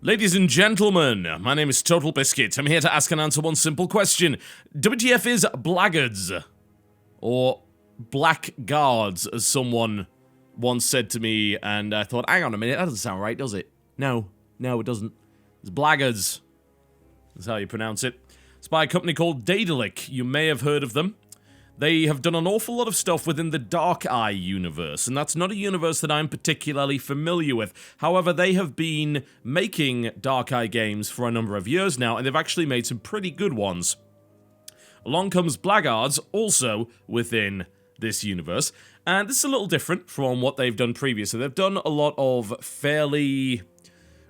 Ladies and gentlemen, my name is TotalBiscuit. I'm here to ask and answer one simple question. WTF is Blackguards? Or Blackguards, as someone once said to me, and I thought, hang on a minute, that doesn't sound right, does it? No, it doesn't. It's Blackguards. That's how you pronounce it. It's by a company called Daedalic. You may have heard of them. They have done an awful lot of stuff within the Dark Eye universe, and that's not a universe that I'm particularly familiar with. However, they have been making Dark Eye games for a number of years now, and they've actually made some pretty good ones. Along comes Blackguards, also within this universe, and this is a little different from what they've done previously. They've done a lot of fairly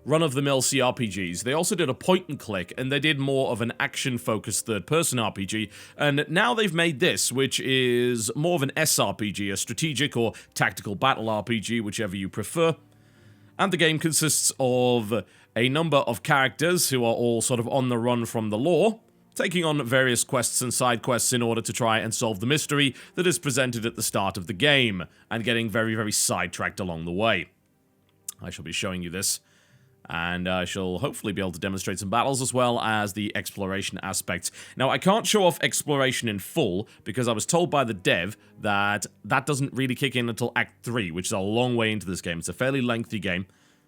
run-of-the-mill CRPGs. They also did a point-and-click, and they did more of an action-focused third-person RPG, and now they've made this, which is more of an SRPG, a strategic or tactical battle RPG, whichever you prefer. And the game consists of a number of characters who are all sort of on the run from the law, taking on various quests and side quests in order to try and solve the mystery that is presented at the start of the game, and getting very, very sidetracked along the way. I shall be showing you this, and I shall hopefully be able to demonstrate some battles as well as the exploration aspects. Now, I can't show off exploration in full, because I was told by the dev that that doesn't really kick in until Act 3, which is a long way into this game. It's a fairly lengthy game,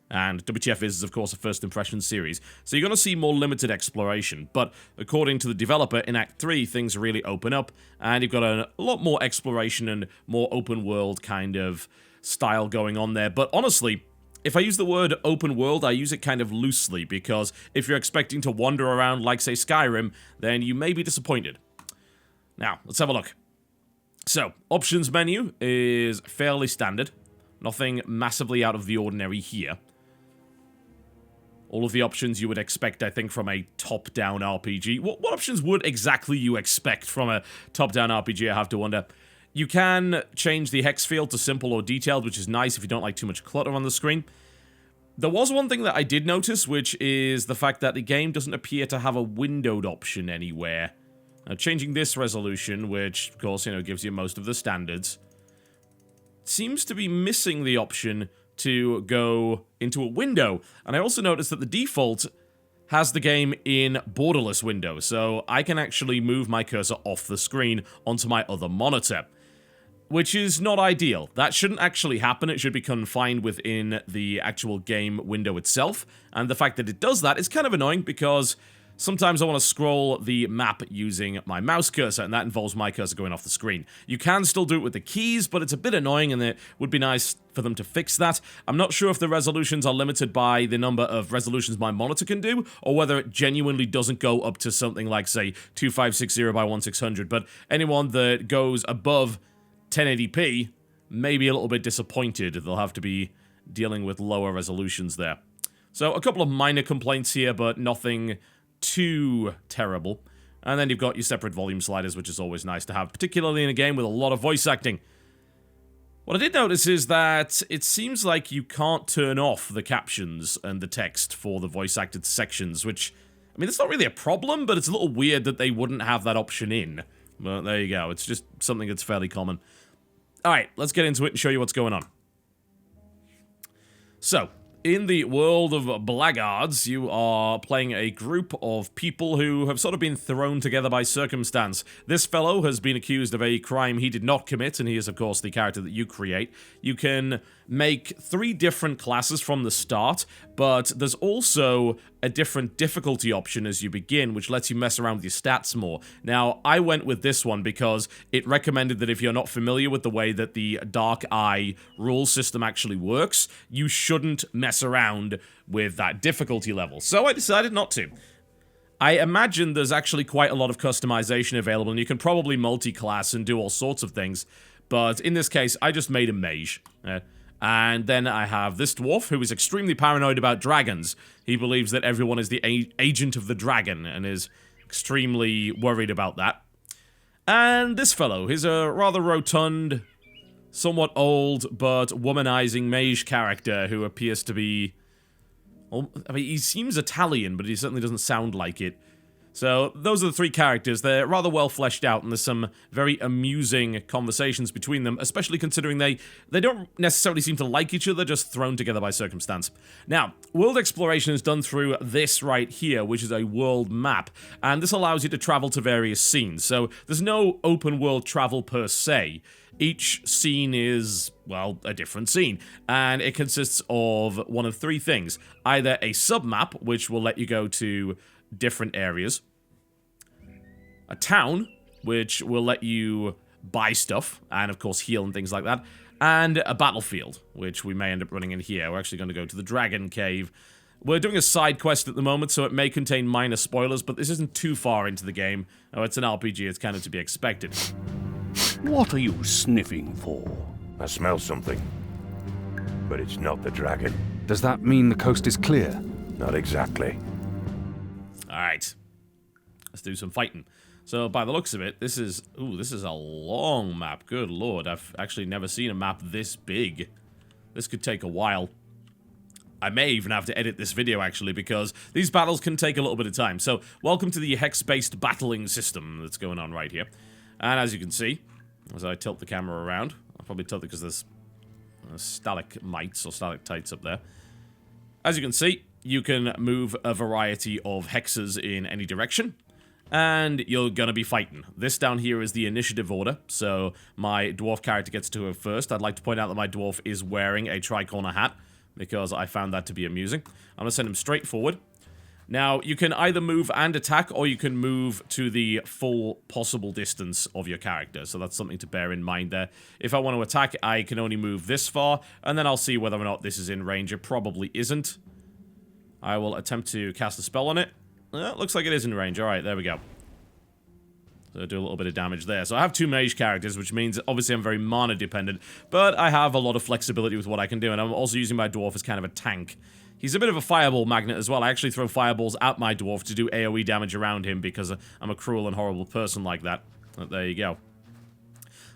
and WTF is, of course, a first impression series, so you're going to see more limited exploration. But according to the developer, in Act 3, things really open up, and you've got a lot more exploration and more open world kind of style going on there. But honestly, if I use the word open world, I use it kind of loosely, because if you're expecting to wander around like, say, Skyrim, then you may be disappointed. Now, let's have a look. So, options menu is fairly standard. Nothing massively out of the ordinary here. All of the options you would expect, I think, from a top-down RPG. What options would exactly you expect from a top-down RPG, I have to wonder. You can change the hex field to simple or detailed, which is nice if you don't like too much clutter on the screen. There was one thing that I did notice, which is the fact that the game doesn't appear to have a windowed option anywhere. Now, changing this resolution, which, of course, gives you most of the standards, seems to be missing the option to go into a window. And I also noticed that the default has the game in borderless window, so I can actually move my cursor off the screen onto my other monitor, which is not ideal. That shouldn't actually happen. It should be confined within the actual game window itself, and the fact that it does that is kind of annoying, because sometimes I want to scroll the map using my mouse cursor, and that involves my cursor going off the screen. You can still do it with the keys, but it's a bit annoying, and it would be nice for them to fix that. I'm not sure if the resolutions are limited by the number of resolutions my monitor can do, or whether it genuinely doesn't go up to something like, say, 2560 by 1600, but anyone that goes above 1080p may be a little bit disappointed. They'll have to be dealing with lower resolutions there. So, a couple of minor complaints here, but nothing too terrible. And then you've got your separate volume sliders, which is always nice to have, particularly in a game with a lot of voice acting. What I did notice is that it seems like you can't turn off the captions and the text for the voice-acted sections, which, I mean, it's not really a problem, but it's a little weird that they wouldn't have that option in. But there you go, it's just something that's fairly common. Alright, let's get into it and show you what's going on. So, in the world of Blackguards, you are playing a group of people who have sort of been thrown together by circumstance. This fellow has been accused of a crime he did not commit, and he is, of course, the character that you create. You can make 3 different classes from the start, but there's also a different difficulty option as you begin, which lets you mess around with your stats more. Now, I went with this one because it recommended that if you're not familiar with the way that the Dark Eye rule system actually works, you shouldn't mess around with that difficulty level. So I decided not to. I imagine there's actually quite a lot of customization available, and you can probably multi-class and do all sorts of things, but in this case, I just made a mage. And then I have this dwarf, who is extremely paranoid about dragons. He believes that everyone is the agent of the dragon, and is extremely worried about that. And this fellow, he's a rather rotund, somewhat old, but womanizing mage character who appears to be... Well, I mean, he seems Italian, but he certainly doesn't sound like it. So those are the 3 characters. They're rather well fleshed out, and there's some very amusing conversations between them, especially considering they don't necessarily seem to like each other, just thrown together by circumstance. Now, world exploration is done through this right here, which is a world map, and this allows you to travel to various scenes. So there's no open world travel per se. Each scene is, well, a different scene, and it consists of one of 3 things. Either a submap, which will let you go to different areas, a town, which will let you buy stuff, and of course heal and things like that, and a battlefield, which we may end up running in here. We're actually going to go to the Dragon Cave. We're doing a side quest at the moment, so it may contain minor spoilers, but this isn't too far into the game. Oh, it's an RPG, it's kind of to be expected. What are you sniffing for? I smell something, but it's not the dragon. Does that mean the coast is clear? Not exactly. Alright, let's do some fighting. So, by the looks of it, this is a long map. Good lord, I've actually never seen a map this big. This could take a while. I may even have to edit this video, actually, because these battles can take a little bit of time. So, welcome to the hex-based battling system that's going on right here. And as you can see, as I tilt the camera around, I'll probably tilt it because there's stalagmites or stalactites up there. As you can see, you can move a variety of hexes in any direction, and you're gonna be fighting. This down here is the initiative order, so my dwarf character gets to go first. I'd like to point out that my dwarf is wearing a tricorner hat, because I found that to be amusing. I'm gonna send him straight forward. Now, you can either move and attack, or you can move to the full possible distance of your character, so that's something to bear in mind there. If I want to attack, I can only move this far, and then I'll see whether or not this is in range. It probably isn't. I will attempt to cast a spell on it. It looks like it is in range. Alright, there we go. So do a little bit of damage there. So I have 2 mage characters, which means obviously I'm very mana dependent, but I have a lot of flexibility with what I can do, and I'm also using my dwarf as kind of a tank. He's a bit of a fireball magnet as well. I actually throw fireballs at my dwarf to do AoE damage around him because I'm a cruel and horrible person like that. But there you go.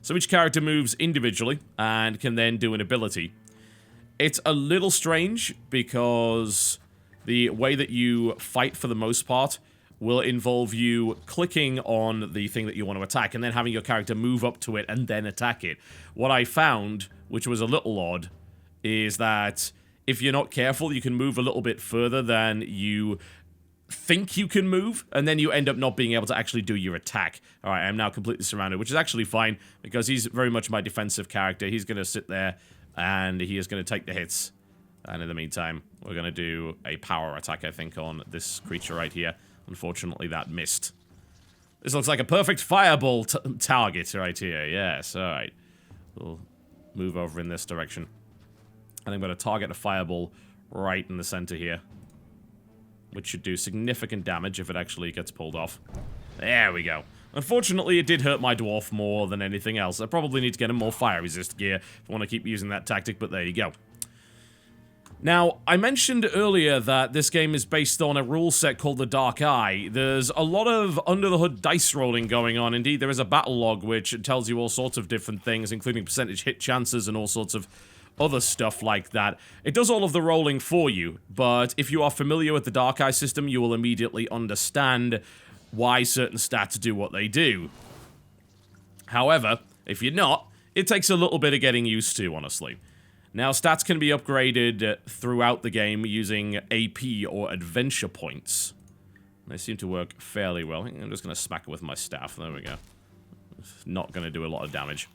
So each character moves individually and can then do an ability. It's a little strange because the way that you fight for the most part will involve you clicking on the thing that you want to attack and then having your character move up to it and then attack it. What I found, which was a little odd, is that if you're not careful, you can move a little bit further than you think you can move, and then you end up not being able to actually do your attack. Alright, I'm now completely surrounded, which is actually fine, because he's very much my defensive character. He's going to sit there, and he is going to take the hits. And in the meantime, we're going to do a power attack, I think, on this creature right here. Unfortunately, that missed. This looks like a perfect fireball target right here. Yes, alright. We'll move over in this direction. And I'm going to target a fireball right in the center here, which should do significant damage if it actually gets pulled off. There we go. Unfortunately, it did hurt my dwarf more than anything else. I probably need to get him more fire resist gear if I want to keep using that tactic, but there you go. Now, I mentioned earlier that this game is based on a rule set called the Dark Eye. There's a lot of under-the-hood dice rolling going on. Indeed, there is a battle log which tells you all sorts of different things, including percentage hit chances and all sorts of other stuff like that. It does all of the rolling for you, but if you are familiar with the Dark Eye system, you will immediately understand why certain stats do what they do. However, if you're not, it takes a little bit of getting used to, honestly. Now, stats can be upgraded throughout the game using AP or adventure points. They seem to work fairly well. I'm just going to smack it with my staff. There we go. Not going to do a lot of damage.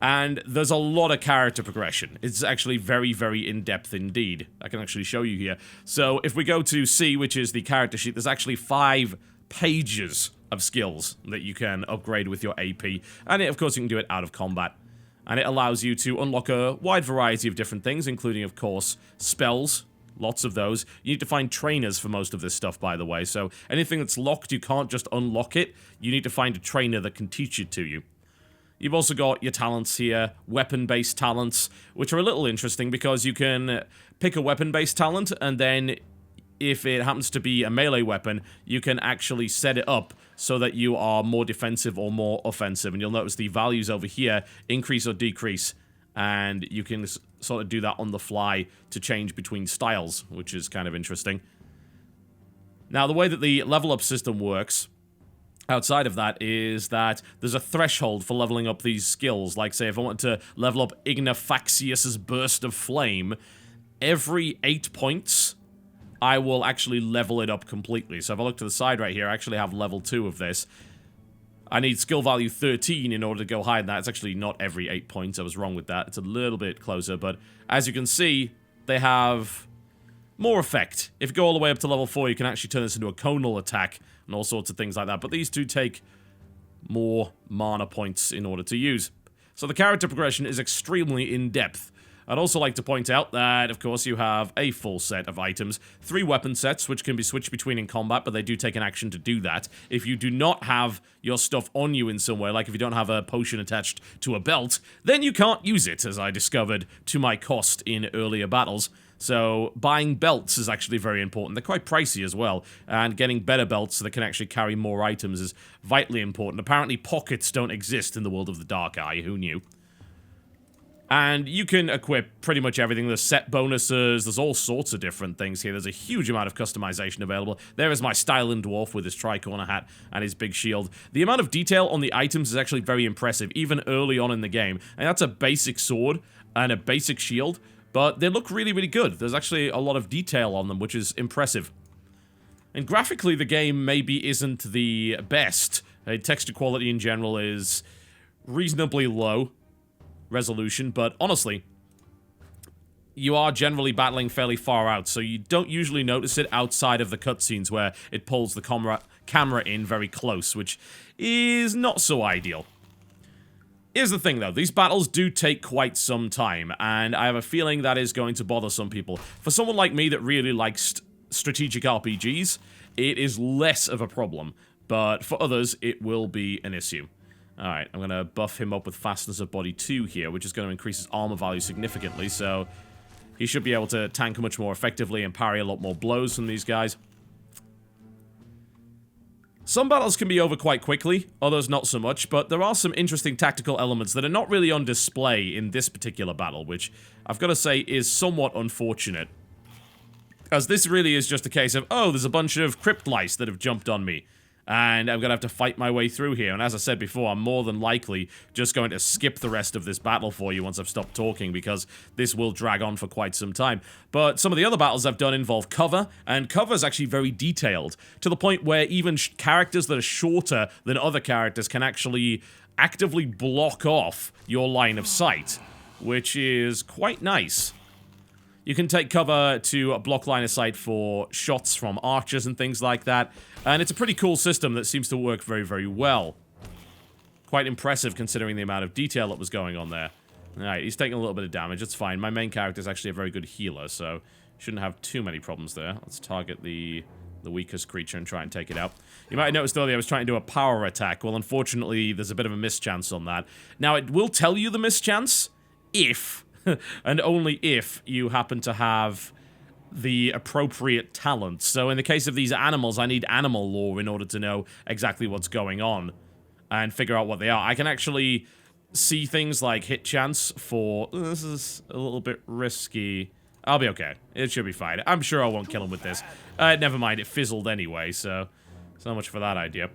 And there's a lot of character progression. It's actually very, very in-depth indeed. I can actually show you here. So if we go to C, which is the character sheet, there's actually 5 pages of skills that you can upgrade with your AP. And of course, you can do it out of combat. And it allows you to unlock a wide variety of different things, including, of course, spells. Lots of those. You need to find trainers for most of this stuff, by the way. So anything that's locked, you can't just unlock it. You need to find a trainer that can teach it to you. You've also got your talents here, weapon-based talents, which are a little interesting because you can pick a weapon-based talent, and then if it happens to be a melee weapon, you can actually set it up so that you are more defensive or more offensive. And you'll notice the values over here increase or decrease, and you can sort of do that on the fly to change between styles, which is kind of interesting. Now, the way that the level up system works outside of that is that there's a threshold for leveling up these skills. Like, say, if I want to level up Ignifaxius's Burst of Flame, every 8 points, I will actually level it up completely. So if I look to the side right here, I actually have level 2 of this. I need skill value 13 in order to go higher than that. It's actually not every 8 points. I was wrong with that. It's a little bit closer, but as you can see, they have more effect. If you go all the way up to level 4, you can actually turn this into a conal attack and all sorts of things like that. But these two take more mana points in order to use. So the character progression is extremely in-depth. I'd also like to point out that, of course, you have a full set of items. 3 weapon sets, which can be switched between in combat, but they do take an action to do that. If you do not have your stuff on you in some way, like if you don't have a potion attached to a belt, then you can't use it, as I discovered to my cost in earlier battles. So buying belts is actually very important. They're quite pricey as well, and getting better belts so they can actually carry more items is vitally important. Apparently pockets don't exist in the world of the Dark Eye, who knew? And you can equip pretty much everything. There's set bonuses, there's all sorts of different things here. There's a huge amount of customization available. There is my Styling Dwarf with his tricorner hat and his big shield. The amount of detail on the items is actually very impressive, even early on in the game. And that's a basic sword and a basic shield, but they look really, really good. There's actually a lot of detail on them, which is impressive. And graphically, the game maybe isn't the best. Texture quality in general is reasonably low resolution, but honestly, you are generally battling fairly far out, so you don't usually notice it outside of the cutscenes where it pulls the camera in very close, which is not so ideal. Here's the thing, though. These battles do take quite some time, and I have a feeling that is going to bother some people. For someone like me that really likes strategic RPGs, it is less of a problem, but for others, it will be an issue. Alright, I'm going to buff him up with Fastness of Body 2 here, which is going to increase his armor value significantly, so he should be able to tank much more effectively and parry a lot more blows from these guys. Some battles can be over quite quickly, others not so much, but there are some interesting tactical elements that are not really on display in this particular battle, which I've got to say is somewhat unfortunate. As this really is just a case of, oh, there's a bunch of crypt lice that have jumped on me, and I'm going to have to fight my way through here. And as I said before, I'm more than likely just going to skip the rest of this battle for you once I've stopped talking, because this will drag on for quite some time. But some of the other battles I've done involve cover, and cover is actually very detailed, to the point where even characters that are shorter than other characters can actually actively block off your line of sight, which is quite nice. You can take cover to block line of sight for shots from archers and things like that. And it's a pretty cool system that seems to work very, very well. Quite impressive considering the amount of detail that was going on there. Alright, he's taking a little bit of damage. It's fine. My main character is actually a very good healer, so shouldn't have too many problems there. Let's target the weakest creature and try and take it out. You might have noticed earlier I was trying to do a power attack. Well, unfortunately, there's a bit of a mischance on that. Now, it will tell you the mischance if... and only if you happen to have the appropriate talent. So in the case of these animals, I need animal lore in order to know exactly what's going on and figure out what they are. I can actually see things like hit chance for... This is a little bit risky. I'll be okay. It should be fine. I'm sure I won't kill him with this. Never mind, it fizzled anyway, so much for that idea.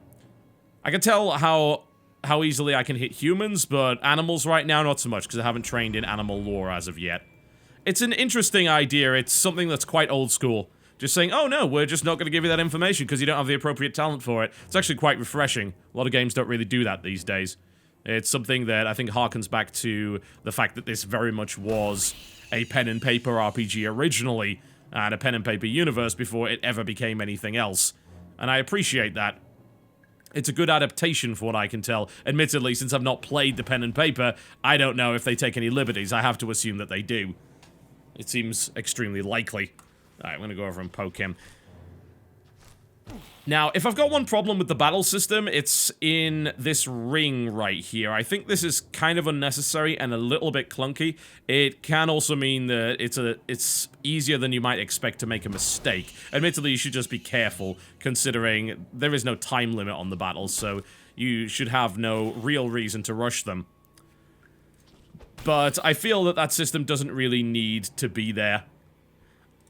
I can tell how easily I can hit humans, but animals right now, not so much, because I haven't trained in animal lore as of yet. It's an interesting idea. It's something that's quite old school. Just saying, oh no, we're just not going to give you that information because you don't have the appropriate talent for it. It's actually quite refreshing. A lot of games don't really do that these days. It's something that I think harkens back to the fact that this very much was a pen and paper RPG originally, and a pen and paper universe before it ever became anything else. And I appreciate that. It's a good adaptation for what I can tell. Admittedly, since I've not played the pen and paper, I don't know if they take any liberties. I have to assume that they do. It seems extremely likely. Alright, I'm gonna go over and poke him. Now, if I've got one problem with the battle system, it's in this ring right here. I think this is kind of unnecessary and a little bit clunky. It can also mean that it's easier than you might expect to make a mistake. Admittedly, you should just be careful, considering there is no time limit on the battles, so you should have no real reason to rush them. But I feel that that system doesn't really need to be there.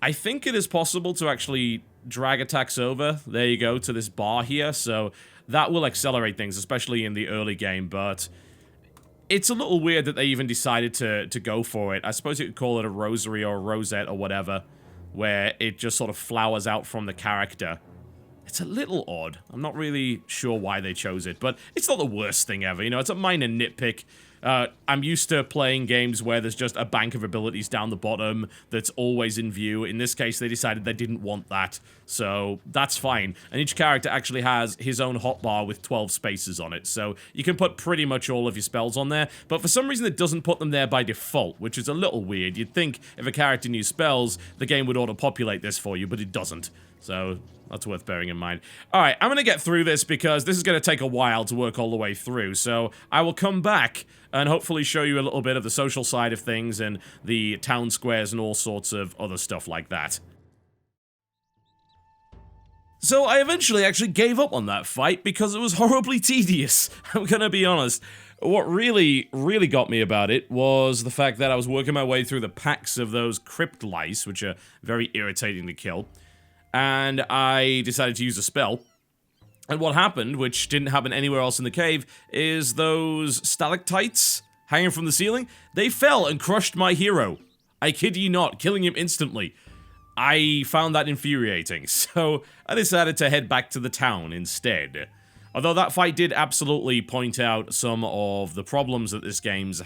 I think it is possible to actually drag attacks over, there you go, to this bar here, so that will accelerate things, especially in the early game, but it's a little weird that they even decided to go for it. I suppose you could call it a rosary or a rosette or whatever, where it just sort of flowers out from the character. It's a little odd. I'm not really sure why they chose it, but it's not the worst thing ever. You know, it's a minor nitpick. I'm used to playing games where there's just a bank of abilities down the bottom that's always in view. In this case, they decided they didn't want that, so that's fine. And each character actually has his own hotbar with 12 spaces on it, so you can put pretty much all of your spells on there, but for some reason it doesn't put them there by default, which is a little weird. You'd think if a character knew spells, the game would auto-populate this for you, but it doesn't. So that's worth bearing in mind. Alright, I'm gonna get through this because this is gonna take a while to work all the way through, so I will come back and hopefully show you a little bit of the social side of things and the town squares and all sorts of other stuff like that. So I eventually actually gave up on that fight because it was horribly tedious. I'm gonna be honest. What really got me about it was the fact that I was working my way through the packs of those crypt lice, which are very irritating to kill, and I decided to use a spell. And what happened, which didn't happen anywhere else in the cave, is those stalactites hanging from the ceiling, they fell and crushed my hero. I kid you not, killing him instantly. I found that infuriating, so I decided to head back to the town instead. Although that fight did absolutely point out some of the problems that this game's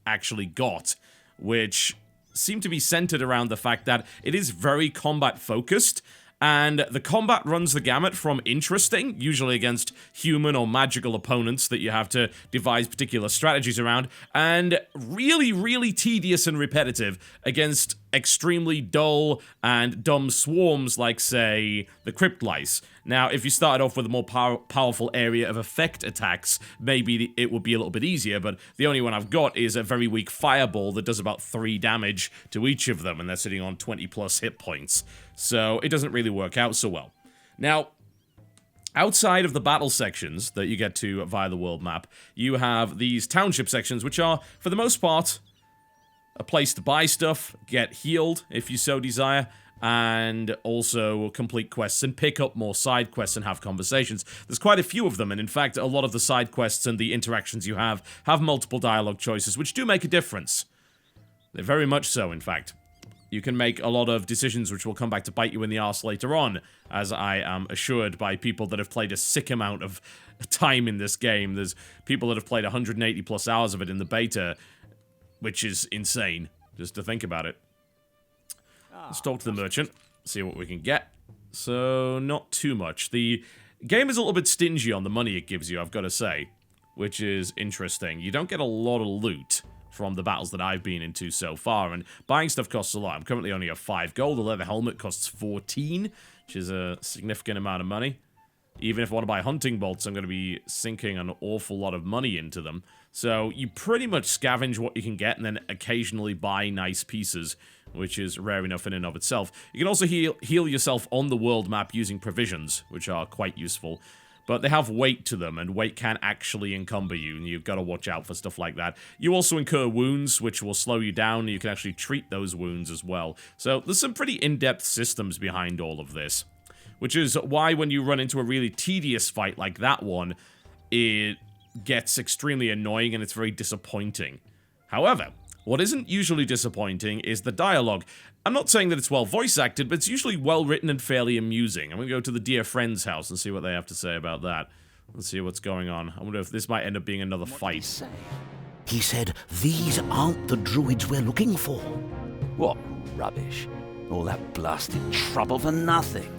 actually got, which seem to be centered around the fact that it is very combat focused, and the combat runs the gamut from interesting, usually against human or magical opponents that you have to devise particular strategies around, and really tedious and repetitive against extremely dull and dumb swarms like, say, the crypt lice. Now, if you started off with a more powerful area of effect attacks, maybe it would be a little bit easier, but the only one I've got is a very weak fireball that does about 3 damage to each of them, and they're sitting on 20 plus hit points. So it doesn't really work out so well. Now, outside of the battle sections that you get to via the world map, you have these township sections, which are, for the most part, a place to buy stuff, get healed if you so desire, and also complete quests and pick up more side quests and have conversations. There's quite a few of them, and in fact, a lot of the side quests and the interactions you have multiple dialogue choices, which do make a difference. They're very much so, in fact. You can make a lot of decisions which will come back to bite you in the arse later on, as I am assured by people that have played a sick amount of time in this game. There's people that have played 180 plus hours of it in the beta, which is insane, just to think about it. Let's talk to the merchant, see what we can get. So, not too much. The game is a little bit stingy on the money it gives you, I've got to say, which is interesting. You don't get a lot of loot from the battles that I've been into so far, and buying stuff costs a lot. I'm currently only at 5 gold. The leather helmet costs 14, which is a significant amount of money. Even if I want to buy hunting bolts, I'm going to be sinking an awful lot of money into them. So you pretty much scavenge what you can get and then occasionally buy nice pieces, which is rare enough in and of itself. You can also heal yourself on the world map using provisions, which are quite useful. But they have weight to them, and weight can actually encumber you, and you've got to watch out for stuff like that. You also incur wounds, which will slow you down, and you can actually treat those wounds as well. So there's some pretty in-depth systems behind all of this. Which is why when you run into a really tedious fight like that one, it gets extremely annoying and it's very disappointing. However, what isn't usually disappointing is the dialogue. I'm not saying that it's well voice acted, but it's usually well written and fairly amusing. I'm going to go to the dear friend's house and see what they have to say about that. Let's see what's going on. I wonder if this might end up being another fight. He said, these aren't the druids we're looking for. What rubbish. All that blasted trouble for nothing.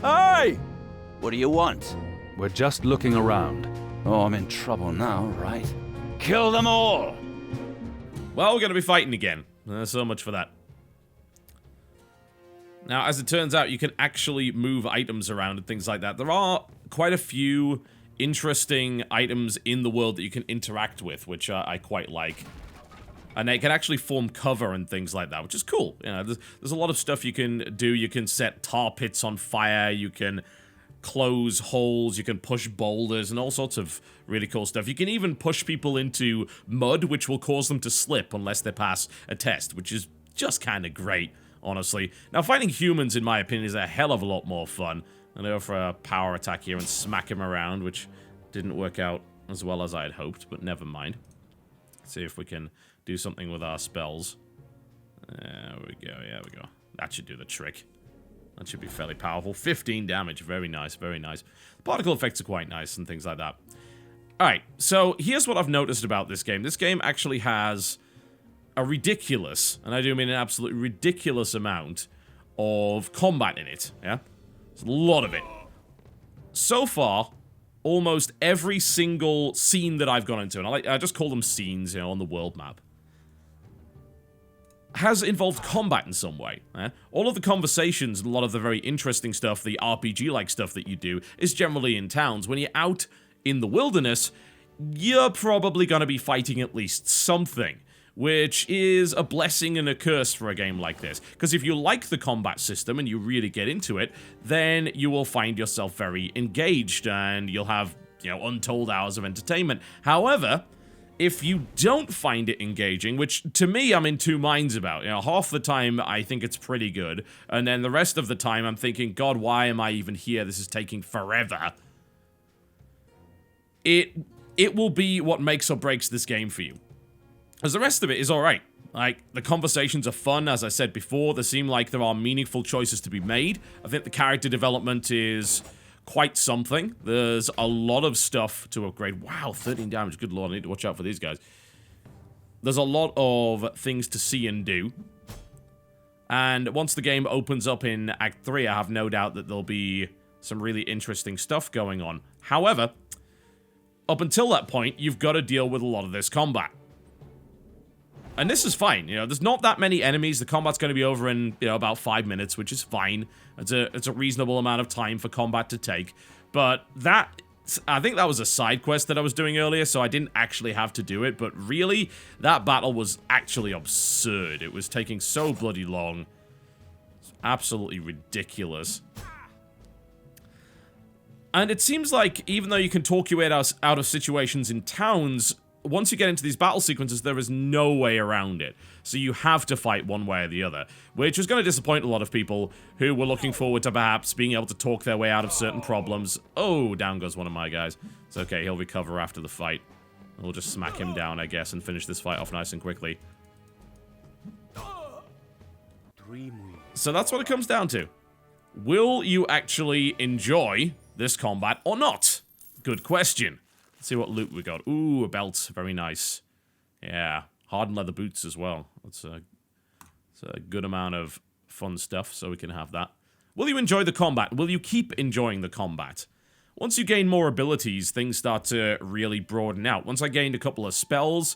Hey! What do you want? We're just looking around. Oh, I'm in trouble now, right? Kill them all! Well, we're going to be fighting again. So much for that. Now, as it turns out, you can actually move items around and things like that. There are quite a few interesting items in the world that you can interact with, which I quite like. And they can actually form cover and things like that, which is cool. You know, there's a lot of stuff you can do. You can set tar pits on fire, you can close holes, you can push boulders, and all sorts of really cool stuff. You can even push people into mud, which will cause them to slip unless they pass a test, which is just kind of great honestly. Now, fighting humans, in my opinion, is a hell of a lot more fun. I'm gonna go for a power attack here and smack him around, which didn't work out as well as I had hoped, but never mind. Let's see if we can do something with our spells. There we go, yeah, we go. That should do the trick. That should be fairly powerful. 15 damage, very nice, very nice. Particle effects are quite nice and things like that. Alright, so here's what I've noticed about this game. This game actually has a ridiculous, and I do mean an absolutely ridiculous amount of combat in it, yeah? There's a lot of it. So far, almost every single scene that I've gone into, and I just call them scenes, you know, on the world map, has involved combat in some way. All of the conversations, a lot of the very interesting stuff, the RPG-like stuff that you do, is generally in towns. When you're out in the wilderness, you're probably going to be fighting at least something, which is a blessing and a curse for a game like this. Because if you like the combat system and you really get into it, then you will find yourself very engaged and you'll have, you know, untold hours of entertainment. However, if you don't find it engaging, which to me I'm in two minds about, you know, half the time I think it's pretty good, and then the rest of the time I'm thinking, God, why am I even here? This is taking forever. It will be what makes or breaks this game for you. As the rest of it is alright. Like, the conversations are fun, as I said before. There seem like there are meaningful choices to be made. I think the character development is quite something. There's a lot of stuff to upgrade. Wow, 13 damage. Good lord, I need to watch out for these guys. There's a lot of things to see and do. And once the game opens up in Act 3, I have no doubt that there'll be some really interesting stuff going on. However, up until that point, you've got to deal with a lot of this combat. And this is fine, you know, there's not that many enemies. The combat's going to be over in, you know, about 5 minutes, which is fine. It's a reasonable amount of time for combat to take. But that, I think that was a side quest that I was doing earlier, so I didn't actually have to do it. But really, that battle was actually absurd. It was taking so bloody long. It's absolutely ridiculous. And it seems like, even though you can talk your way out of situations in towns, once you get into these battle sequences, there is no way around it. So you have to fight one way or the other, which is going to disappoint a lot of people who were looking forward to perhaps being able to talk their way out of certain problems. Oh, down goes one of my guys. It's okay, he'll recover after the fight. We'll just smack him down, I guess, and finish this fight off nice and quickly. So that's what it comes down to. Will you actually enjoy this combat or not? Good question. Let's see what loot we got. Ooh, a belt. Very nice. Yeah. Hardened leather boots as well. That's a good amount of fun stuff, so we can have that. Will you enjoy the combat? Will you keep enjoying the combat? Once you gain more abilities, things start to really broaden out. Once I gained a couple of spells,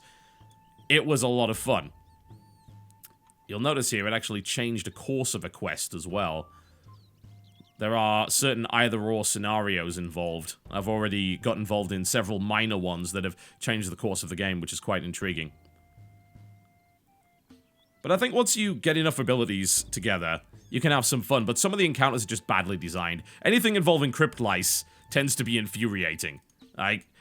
it was a lot of fun. You'll notice here it actually changed the course of a quest as well. There are certain either-or scenarios involved. I've already got involved in several minor ones that have changed the course of the game, which is quite intriguing. But I think once you get enough abilities together, you can have some fun, but some of the encounters are just badly designed. Anything involving crypt lice tends to be infuriating.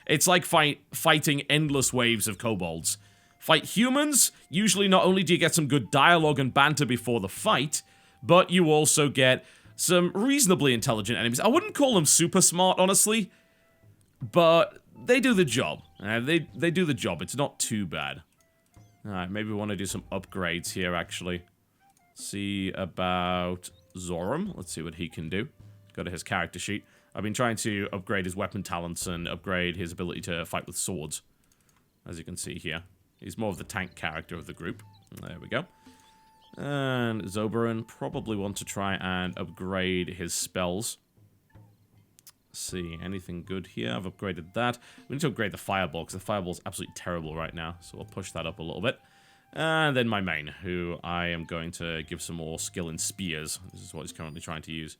It's like fighting endless waves of kobolds. Fight humans, usually not only do you get some good dialogue and banter before the fight, but you also get some reasonably intelligent enemies. I wouldn't call them super smart, honestly, but they do the job. They do the job. It's not too bad. Alright, maybe we want to do some upgrades here, actually. See about Zoram. Let's see what he can do. Go to his character sheet. I've been trying to upgrade his weapon talents and upgrade his ability to fight with swords. As you can see here. He's more of the tank character of the group. There we go. And Zoberan probably want to try and upgrade his spells. Let's see, anything good here? I've upgraded that. We need to upgrade the fireball, because the fireball's absolutely terrible right now. So we'll push that up a little bit. And then my main, who I am going to give some more skill in spears. This is what he's currently trying to use.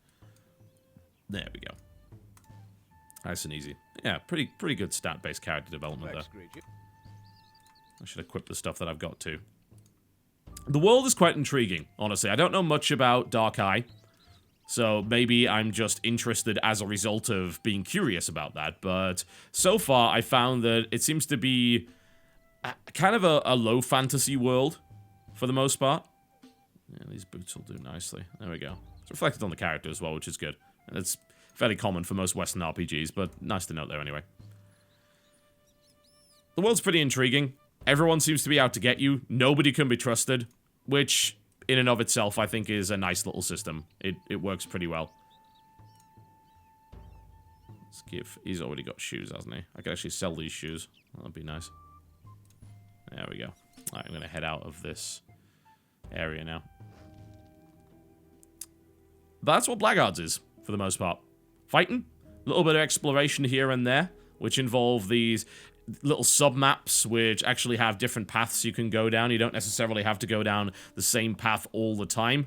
There we go. Nice and easy. Yeah, pretty good stat-based character development there. I should equip the stuff that I've got too. The world is quite intriguing, honestly. I don't know much about Dark Eye, so maybe I'm just interested as a result of being curious about that, but so far I found that it seems to be kind of a low fantasy world, for the most part. Yeah, these boots will do nicely. There we go. It's reflected on the character as well, which is good. And it's fairly common for most Western RPGs, but nice to note there anyway. The world's pretty intriguing. Everyone seems to be out to get you. Nobody can be trusted, which in and of itself I think is a nice little system. It works pretty well. Let's give... He's already got shoes, hasn't he? I could actually sell these shoes. That'd be nice. There we go. Alright, I'm going to head out of this area now. That's what Blackguards is, for the most part. Fighting, a little bit of exploration here and there, which involve these little sub-maps, which actually have different paths you can go down. You don't necessarily have to go down the same path all the time.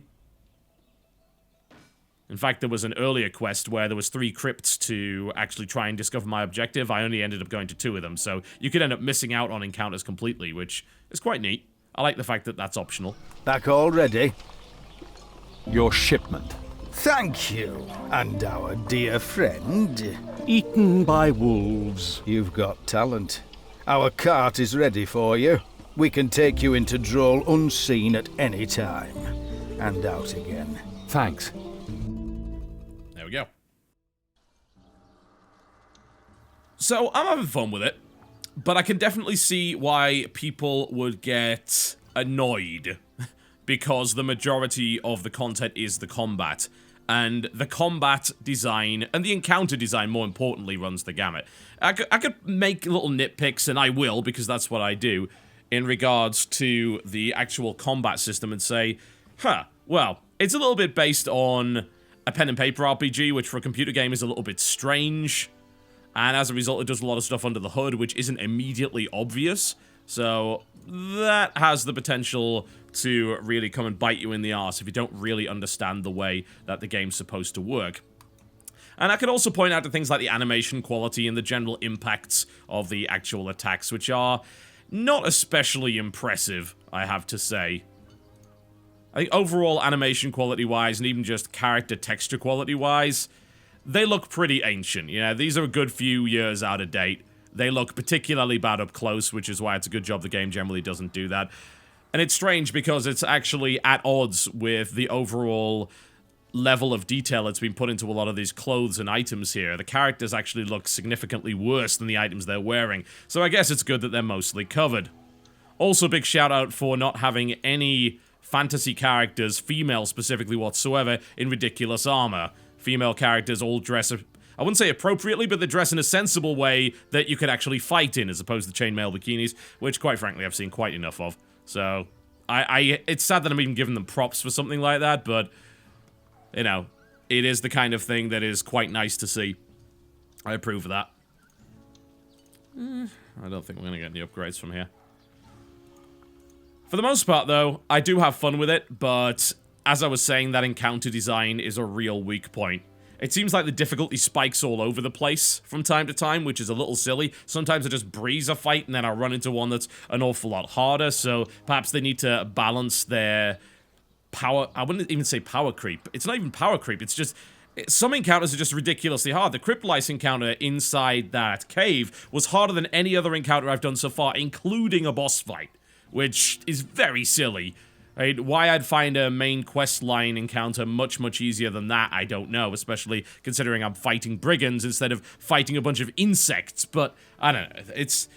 In fact, there was an earlier quest where there was 3 crypts to actually try and discover my objective. I only ended up going to 2 of them, so you could end up missing out on encounters completely, which is quite neat. I like the fact that that's optional. Back already? Your shipment. Thank you. And our dear friend. Eaten by wolves. You've got talent. Our cart is ready for you. We can take you into Droll unseen at any time. And out again. Thanks. There we go. So, I'm having fun with it, but I can definitely see why people would get annoyed because the majority of the content is the combat. And the combat design, and the encounter design, more importantly, runs the gamut. I could make little nitpicks, and I will, because that's what I do, in regards to the actual combat system and say, well, it's a little bit based on a pen and paper RPG, which for a computer game is a little bit strange. And as a result, it does a lot of stuff under the hood, which isn't immediately obvious. So that has the potential to really come and bite you in the arse if you don't really understand the way that the game's supposed to work. And I could also point out to things like the animation quality and the general impacts of the actual attacks, which are not especially impressive, I have to say. I think overall animation quality-wise, and even just character texture quality-wise, they look pretty ancient. You know, these are a good few years out of date. They look particularly bad up close, which is why it's a good job the game generally doesn't do that. And it's strange because it's actually at odds with the overall level of detail that's been put into a lot of these clothes and items here. The characters actually look significantly worse than the items they're wearing. So I guess it's good that they're mostly covered. Also, big shout out for not having any fantasy characters, female specifically whatsoever, in ridiculous armor. Female characters all dress, I wouldn't say appropriately, but they dress in a sensible way that you could actually fight in, as opposed to chainmail bikinis, which, quite frankly, I've seen quite enough of. So, it's sad that I'm even giving them props for something like that, but, you know, it is the kind of thing that is quite nice to see. I approve of that. I don't think we're going to get any upgrades from here. For the most part, though, I do have fun with it, but as I was saying, that encounter design is a real weak point. It seems like the difficulty spikes all over the place from time to time, which is a little silly. Sometimes I just breeze a fight and then I run into one that's an awful lot harder, so perhaps they need to balance their power... I wouldn't even say power creep. It's not even power creep, it's just... Some encounters are just ridiculously hard. The Cryptlice encounter inside that cave was harder than any other encounter I've done so far, including a boss fight, which is very silly. Right? Why I'd find a main quest line encounter much, much easier than that, I don't know, especially considering I'm fighting brigands instead of fighting a bunch of insects, but I don't know, it's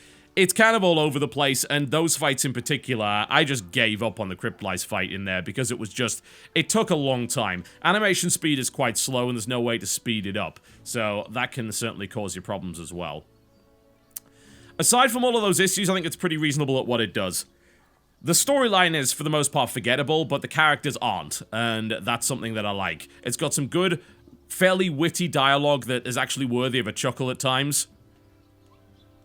kind of all over the place, and those fights in particular, I just gave up on the Cryptlice fight in there because it was just, it took a long time. Animation speed is quite slow and there's no way to speed it up, so that can certainly cause you problems as well. Aside from all of those issues, I think it's pretty reasonable at what it does. The storyline is, for the most part, forgettable, but the characters aren't, and that's something that I like. It's got some good, fairly witty dialogue that is actually worthy of a chuckle at times.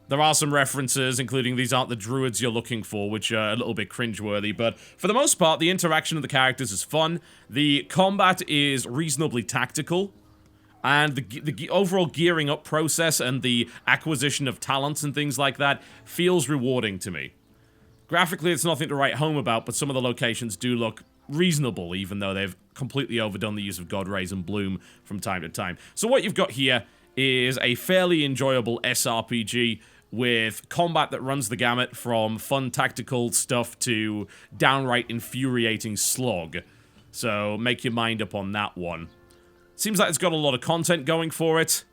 There are some references, including these aren't the druids you're looking for, which are a little bit cringeworthy, but for the most part, the interaction of the characters is fun, the combat is reasonably tactical, and the overall gearing up process and the acquisition of talents and things like that feels rewarding to me. Graphically, it's nothing to write home about, but some of the locations do look reasonable, even though they've completely overdone the use of God Rays and Bloom from time to time. So what you've got here is a fairly enjoyable SRPG with combat that runs the gamut from fun tactical stuff to downright infuriating slog. So make your mind up on that one. Seems like it's got a lot of content going for it.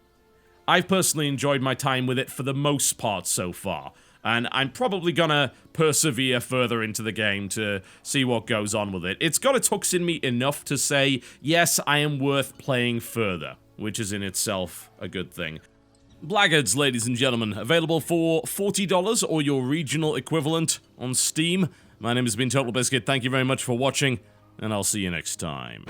I've personally enjoyed my time with it for the most part so far, and I'm probably gonna persevere further into the game to see what goes on with it. It's got its hooks in me enough to say, yes, I am worth playing further, which is in itself a good thing. Blackguards, ladies and gentlemen, available for $40 or your regional equivalent on Steam. My name has been TotalBiscuit, thank you very much for watching, and I'll see you next time.